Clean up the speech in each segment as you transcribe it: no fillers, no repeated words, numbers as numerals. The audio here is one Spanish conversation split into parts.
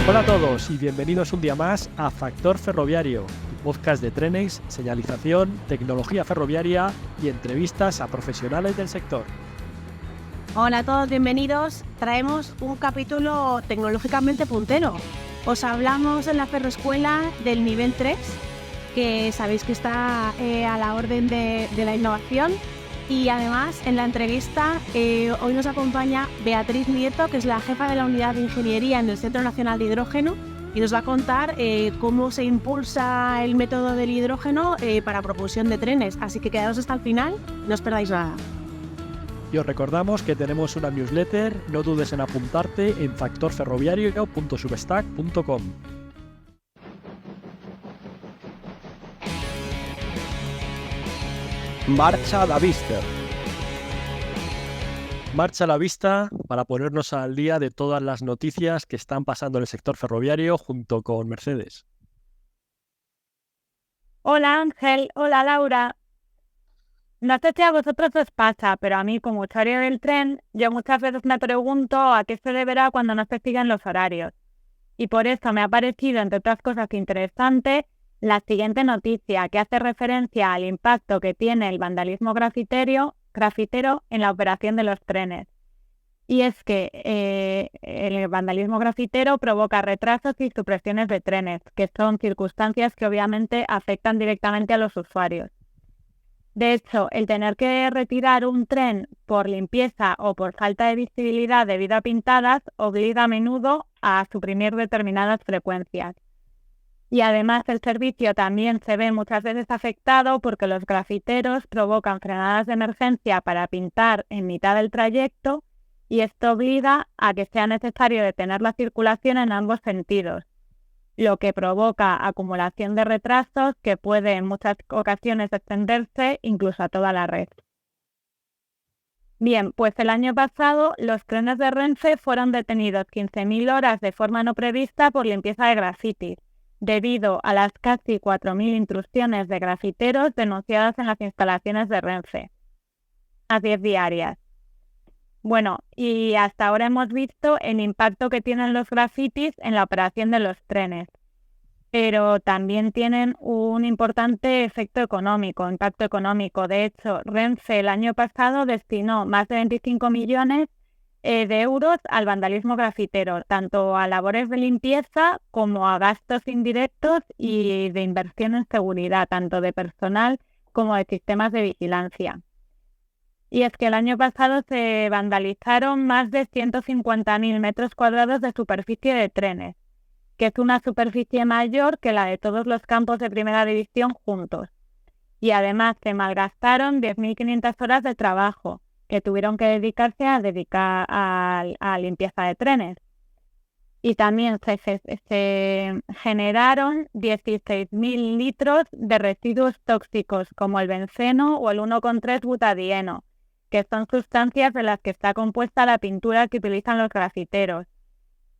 Hola a todos y bienvenidos un día más a Factor Ferroviario, tu podcast de trenes, señalización, tecnología ferroviaria y entrevistas a profesionales del sector. Hola a todos, bienvenidos. Traemos un capítulo tecnológicamente puntero. Os hablamos en la Ferroescuela del nivel 3, que sabéis que está a la orden de la innovación. Y además, en la entrevista, hoy nos acompaña Beatriz Nieto, que es la jefa de la unidad de ingeniería en el Centro Nacional de Hidrógeno, y nos va a contar cómo se impulsa el método del hidrógeno para propulsión de trenes. Así que quedaos hasta el final, no os perdáis nada. Y os recordamos que tenemos una newsletter, no dudes en apuntarte en factorferroviario.substack.com. Marcha a la vista. Marcha a la vista para ponernos al día de todas las noticias que están pasando en el sector ferroviario junto con Mercedes. Hola Ángel, hola Laura. No sé si a vosotros os pasa, pero a mí como usuario del tren, yo muchas veces me pregunto a qué se deberá cuando no se siguen los horarios. Y por eso me ha parecido, entre otras cosas interesante, la siguiente noticia que hace referencia al impacto que tiene el vandalismo grafitero en la operación de los trenes. Y es que el vandalismo grafitero provoca retrasos y supresiones de trenes, que son circunstancias que obviamente afectan directamente a los usuarios. De hecho, el tener que retirar un tren por limpieza o por falta de visibilidad debido a pintadas obliga a menudo a suprimir determinadas frecuencias. Y además el servicio también se ve muchas veces afectado porque los grafiteros provocan frenadas de emergencia para pintar en mitad del trayecto y esto obliga a que sea necesario detener la circulación en ambos sentidos, lo que provoca acumulación de retrasos que puede en muchas ocasiones extenderse incluso a toda la red. Bien, pues el año pasado los trenes de Renfe fueron detenidos 15.000 horas de forma no prevista por limpieza de grafitis, debido a las casi 4.000 intrusiones de grafiteros denunciadas en las instalaciones de Renfe, a 10 diarias. Bueno, y hasta ahora hemos visto el impacto que tienen los grafitis en la operación de los trenes, pero también tienen un importante impacto económico. De hecho, Renfe el año pasado destinó más de 25 millones de euros al vandalismo grafitero, tanto a labores de limpieza como a gastos indirectos y de inversión en seguridad, tanto de personal como de sistemas de vigilancia. Y es que el año pasado se vandalizaron más de 150.000 metros cuadrados de superficie de trenes, que es una superficie mayor que la de todos los campos de primera división juntos. Y además se malgastaron 10.500 horas de trabajo, que tuvieron que dedicarse a limpieza de trenes. Y también se generaron 16.000 litros de residuos tóxicos, como el benceno o el 1,3 butadieno, que son sustancias de las que está compuesta la pintura que utilizan los grafiteros.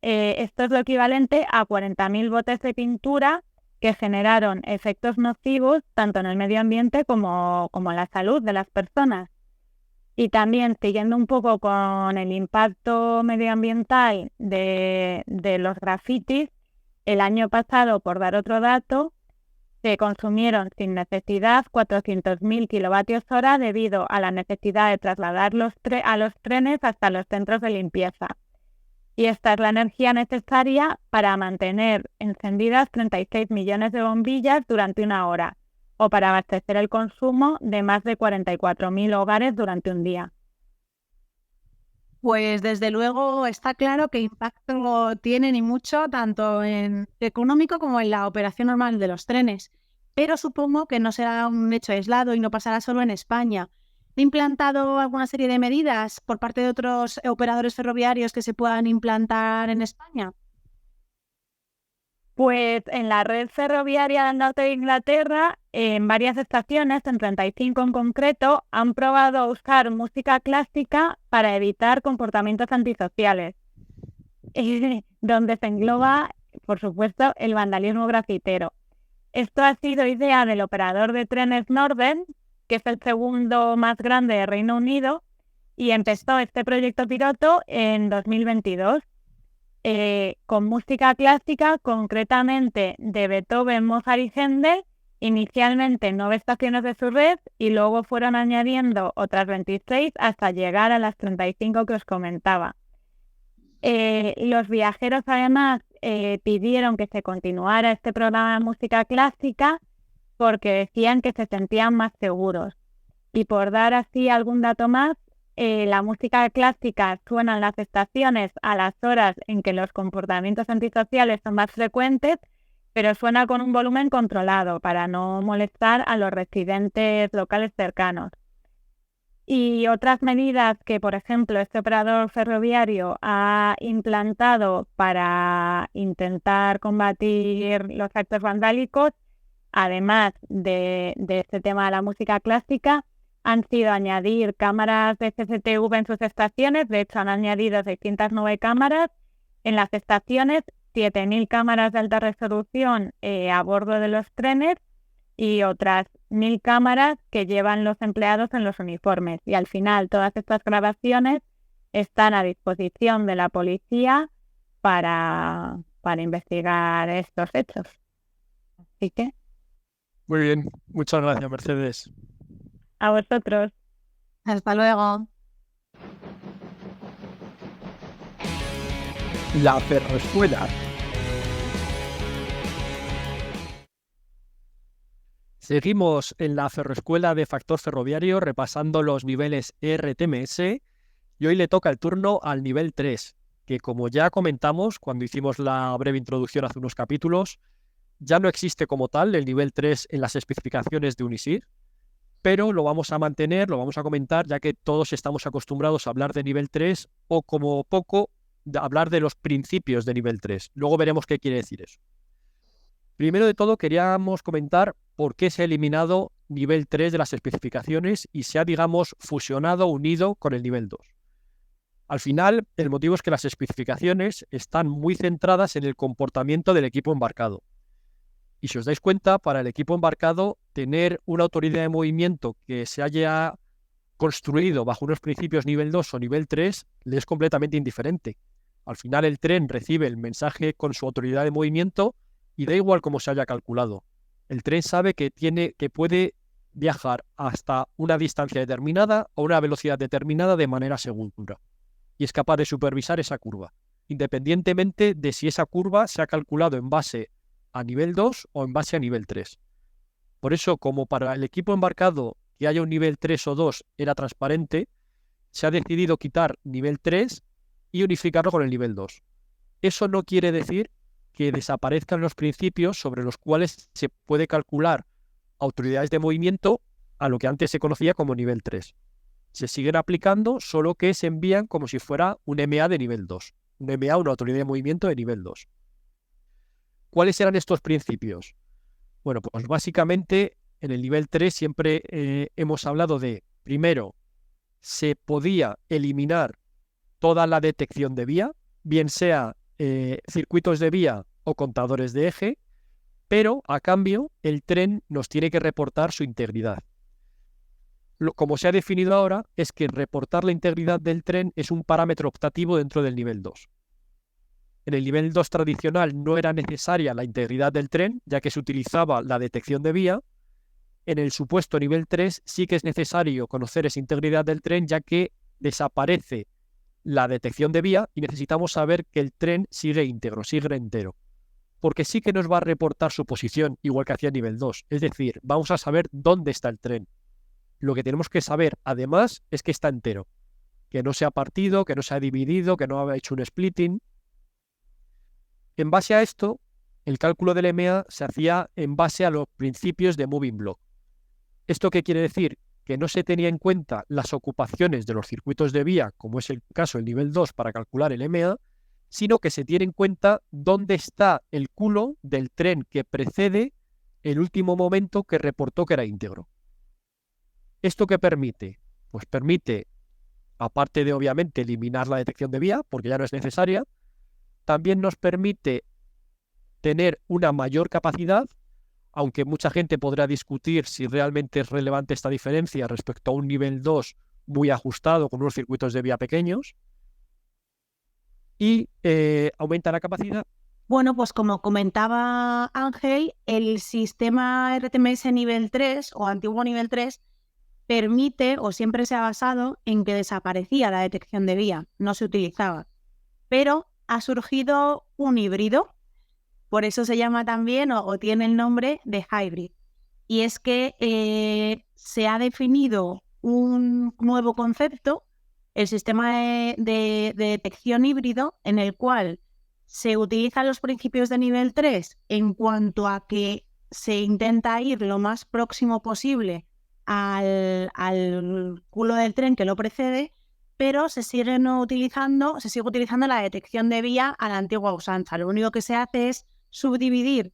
Esto es lo equivalente a 40.000 botes de pintura que generaron efectos nocivos tanto en el medio ambiente como en la salud de las personas. Y también, siguiendo un poco con el impacto medioambiental de los grafitis, el año pasado, por dar otro dato, se consumieron sin necesidad 400.000 kilovatios hora debido a la necesidad de trasladar a los trenes hasta los centros de limpieza. Y esta es la energía necesaria para mantener encendidas 36 millones de bombillas durante una hora, o para abastecer el consumo de más de 44.000 hogares durante un día. Pues desde luego está claro que impacto tienen y mucho, tanto en económico como en la operación normal de los trenes. Pero supongo que no será un hecho aislado y no pasará solo en España. ¿Ha implantado alguna serie de medidas por parte de otros operadores ferroviarios que se puedan implantar en España? Pues en la red ferroviaria del norte de Inglaterra, en varias estaciones, en 35 en concreto, han probado usar música clásica para evitar comportamientos antisociales, donde se engloba, por supuesto, el vandalismo grafitero. Esto ha sido idea del operador de trenes Northern, que es el segundo más grande de Reino Unido, y empezó este proyecto piloto en 2022. con música clásica, concretamente de Beethoven, Mozart y Händel, inicialmente 9 estaciones de su red y luego fueron añadiendo otras 26 hasta llegar a las 35 que os comentaba. Los viajeros además pidieron que se continuara este programa de música clásica porque decían que se sentían más seguros. Y por dar así algún dato más, la música clásica suena en las estaciones a las horas en que los comportamientos antisociales son más frecuentes, pero suena con un volumen controlado para no molestar a los residentes locales cercanos. Y otras medidas que, por ejemplo, este operador ferroviario ha implantado para intentar combatir los actos vandálicos, además de este tema de la música clásica, han sido añadir cámaras de CCTV en sus estaciones. De hecho, han añadido 609 cámaras en las estaciones, 7.000 cámaras de alta resolución a bordo de los trenes y otras 1.000 cámaras que llevan los empleados en los uniformes. Y al final, todas estas grabaciones están a disposición de la policía para investigar estos hechos. Así que... Muy bien, muchas gracias, Mercedes. A vosotros. Hasta luego. La Ferroescuela. Seguimos en la Ferroescuela de Factor Ferroviario repasando los niveles ERTMS y hoy le toca el turno al nivel 3, que como ya comentamos cuando hicimos la breve introducción hace unos capítulos, ya no existe como tal el nivel 3 en las especificaciones de Unisir, pero lo vamos a mantener, lo vamos a comentar, ya que todos estamos acostumbrados a hablar de nivel 3 o como poco hablar de los principios de nivel 3. Luego veremos qué quiere decir eso. Primero de todo queríamos comentar por qué se ha eliminado nivel 3 de las especificaciones y se ha, digamos, fusionado, unido con el nivel 2. Al final, el motivo es que las especificaciones están muy centradas en el comportamiento del equipo embarcado. Y si os dais cuenta, para el equipo embarcado, tener una autoridad de movimiento que se haya construido bajo unos principios nivel 2 o nivel 3 le es completamente indiferente. Al final el tren recibe el mensaje con su autoridad de movimiento y da igual cómo se haya calculado. El tren sabe que puede viajar hasta una distancia determinada o una velocidad determinada de manera segura. Y es capaz de supervisar esa curva, independientemente de si esa curva se ha calculado en base a nivel 2 o en base a nivel 3. Por eso, como para el equipo embarcado que haya un nivel 3 o 2 era transparente, se ha decidido quitar nivel 3 y unificarlo con el nivel 2. Eso no quiere decir que desaparezcan los principios sobre los cuales se puede calcular autoridades de movimiento a lo que antes se conocía como nivel 3. Se siguen aplicando, solo que se envían como si fuera un MA de nivel 2. Un MA, una autoridad de movimiento de nivel 2. ¿Cuáles eran estos principios? Bueno, pues básicamente en el nivel 3 siempre hemos hablado de, primero, se podía eliminar toda la detección de vía, bien sea circuitos de vía o contadores de eje, pero a cambio el tren nos tiene que reportar su integridad. Como se ha definido ahora, es que reportar la integridad del tren es un parámetro optativo dentro del nivel 2. En el nivel 2 tradicional no era necesaria la integridad del tren, ya que se utilizaba la detección de vía. En el supuesto nivel 3 sí que es necesario conocer esa integridad del tren, ya que desaparece la detección de vía y necesitamos saber que el tren sigue íntegro, sigue entero. Porque sí que nos va a reportar su posición, igual que hacía nivel 2. Es decir, vamos a saber dónde está el tren. Lo que tenemos que saber, además, es que está entero. Que no se ha partido, que no se ha dividido, que no ha hecho un splitting. En base a esto, el cálculo del MA se hacía en base a los principios de Moving Block. ¿Esto qué quiere decir? Que no se tenía en cuenta las ocupaciones de los circuitos de vía, como es el caso del nivel 2 para calcular el MA, sino que se tiene en cuenta dónde está el culo del tren que precede el último momento que reportó que era íntegro. ¿Esto qué permite? Pues permite, aparte de obviamente eliminar la detección de vía, porque ya no es necesaria, también nos permite tener una mayor capacidad, aunque mucha gente podrá discutir si realmente es relevante esta diferencia respecto a un nivel 2 muy ajustado con unos circuitos de vía pequeños. y aumenta la capacidad. Bueno, pues como comentaba Ángel, el sistema RTMS nivel 3 o antiguo nivel 3 permite o siempre se ha basado en que desaparecía la detección de vía, no se utilizaba. Pero ha surgido un híbrido, por eso se llama también o tiene el nombre de hybrid. Y es que se ha definido un nuevo concepto, el sistema de detección híbrido, en el cual se utilizan los principios de nivel 3 en cuanto a que se intenta ir lo más próximo posible al culo del tren que lo precede, pero se sigue utilizando la detección de vía a la antigua usanza. Lo único que se hace es subdividir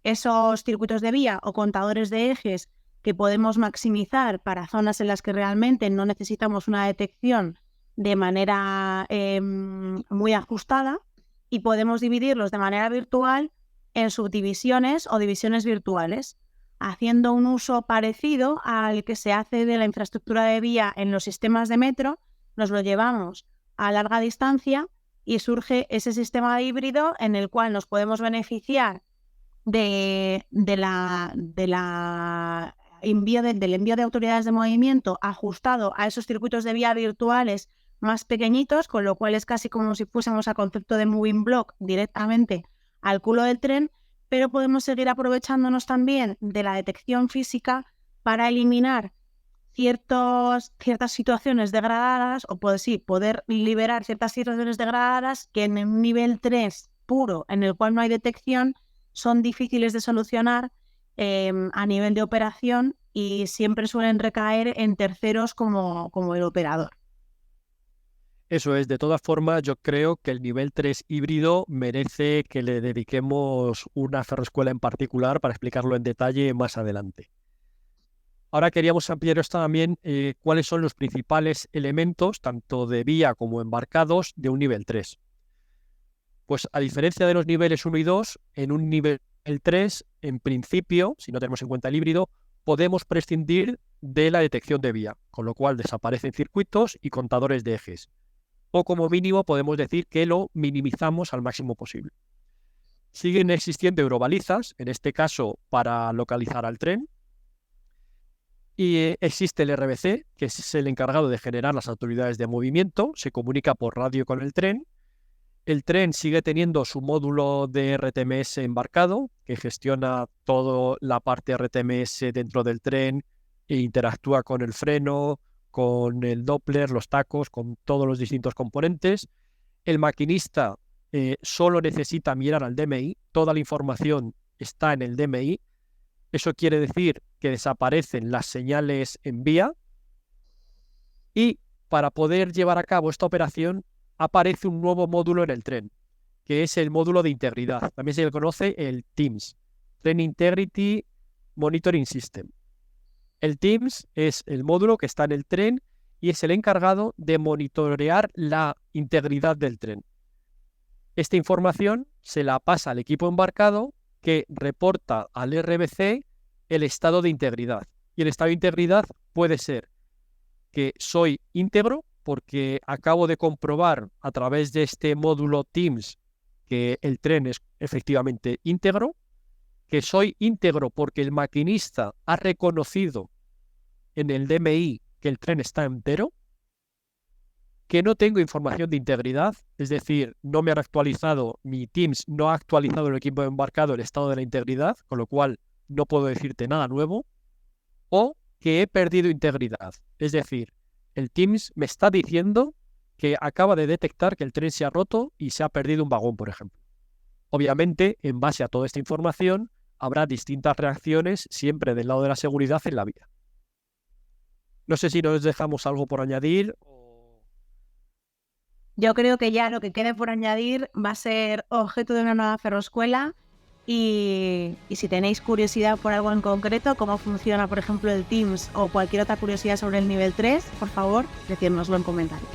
esos circuitos de vía o contadores de ejes que podemos maximizar para zonas en las que realmente no necesitamos una detección de manera muy ajustada, y podemos dividirlos de manera virtual en subdivisiones o divisiones virtuales, haciendo un uso parecido al que se hace de la infraestructura de vía en los sistemas de metro. Nos lo llevamos a larga distancia y surge ese sistema híbrido en el cual nos podemos beneficiar del envío de autoridades de movimiento ajustado a esos circuitos de vía virtuales más pequeñitos, con lo cual es casi como si fuésemos a concepto de moving block directamente al culo del tren, pero podemos seguir aprovechándonos también de la detección física para eliminar ciertas situaciones degradadas, o poder liberar ciertas situaciones degradadas que en un nivel 3 puro, en el cual no hay detección, son difíciles de solucionar a nivel de operación y siempre suelen recaer en terceros como el operador. Eso es, de todas formas, yo creo que el nivel 3 híbrido merece que le dediquemos una ferroescuela en particular para explicarlo en detalle más adelante. Ahora queríamos ampliaros también cuáles son los principales elementos, tanto de vía como embarcados, de un nivel 3. Pues a diferencia de los niveles 1 y 2, en un nivel 3, en principio, si no tenemos en cuenta el híbrido, podemos prescindir de la detección de vía, con lo cual desaparecen circuitos y contadores de ejes. O como mínimo podemos decir que lo minimizamos al máximo posible. Siguen existiendo eurobalizas, en este caso para localizar al tren, y existe el RBC, que es el encargado de generar las autoridades de movimiento, se comunica por radio con el tren. El tren sigue teniendo su módulo de RTMS embarcado, que gestiona toda la parte RTMS dentro del tren e interactúa con el freno, con el Doppler, los tacos, con todos los distintos componentes. El maquinista solo necesita mirar al DMI, toda la información está en el DMI. Eso quiere decir que desaparecen las señales en vía, y para poder llevar a cabo esta operación aparece un nuevo módulo en el tren, que es el módulo de integridad. También se le conoce el TIMS, Train Integrity Monitoring System. El TIMS es el módulo que está en el tren y es el encargado de monitorear la integridad del tren. Esta información se la pasa al equipo embarcado, que reporta al RBC el estado de integridad. Y el estado de integridad puede ser que soy íntegro porque acabo de comprobar a través de este módulo TIMS que el tren es efectivamente íntegro, que soy íntegro porque el maquinista ha reconocido en el DMI que el tren está entero, que no tengo información de integridad, es decir, no me han actualizado, mi TIMS no ha actualizado el equipo embarcado el estado de la integridad, con lo cual no puedo decirte nada nuevo, o que he perdido integridad, es decir, el TIMS me está diciendo que acaba de detectar que el tren se ha roto y se ha perdido un vagón, por ejemplo. Obviamente, en base a toda esta información, habrá distintas reacciones siempre del lado de la seguridad en la vía. No sé si nos dejamos algo por añadir. Yo creo que ya lo que quede por añadir va a ser objeto de una nueva ferroescuela, y si tenéis curiosidad por algo en concreto, cómo funciona, por ejemplo, el TIMS o cualquier otra curiosidad sobre el nivel 3, por favor, decírnoslo en comentarios.